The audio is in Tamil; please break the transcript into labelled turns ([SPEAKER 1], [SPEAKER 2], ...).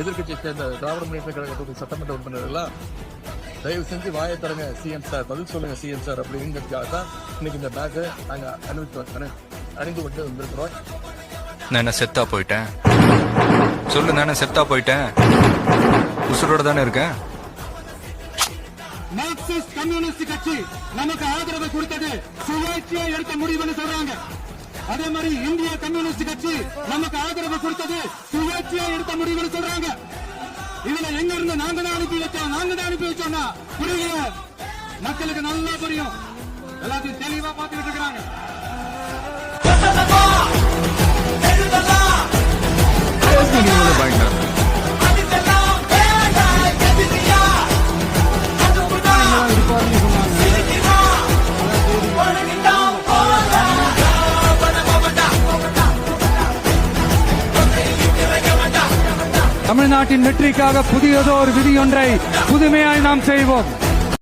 [SPEAKER 1] எதிர்கட்சியை சேர்ந்த திராவிட முன்னேற்ற கழகத்துடைய சட்டமன்ற உறுப்பினர்கள்லாம் தயவு செஞ்சு வாயை தரங்க சிஎம் சார், பதில் சொல்லுங்க சிஎம் சார் அப்படிங்கிறதுக்காக தான் இன்னைக்கு இந்த பேக்கை நாங்கள் அணிந்து கொண்டு வந்திருக்கிறோம்.
[SPEAKER 2] நான் என்ன செத்தா போயிட்டேன்? சொல்லு, நான் செத்தா போயிட்டேன்? உசுரோட தானே இருக்கேன்.
[SPEAKER 3] மார்க்சிஸ்ட் கம்யூனிஸ்ட் கட்சி நமக்கு ஆதரவு கொடுத்தது சுயேட்சையா எடுத்த முடிவுன்னு சொல்றாங்க. அதே மாதிரி இந்திய கம்யூனிஸ்ட் கட்சி நமக்கு ஆதரவு கொடுத்தது சுயேட்சையா எடுத்த முடிவுன்னு சொல்றாங்க. இதுல எங்க இருந்து நாங்க தான் அனுப்பி வச்சோம்னா புரியல, மக்களுக்கு நல்லா புரியும், எல்லாத்தையும் தெளிவா பார்த்துக்கிட்டு இருக்காங்க.
[SPEAKER 4] தமிழ்நாட்டின் வெற்றிக்காக புதியதோர் விதி ஒன்றை புதுமையாய் நாம் செய்வோம்.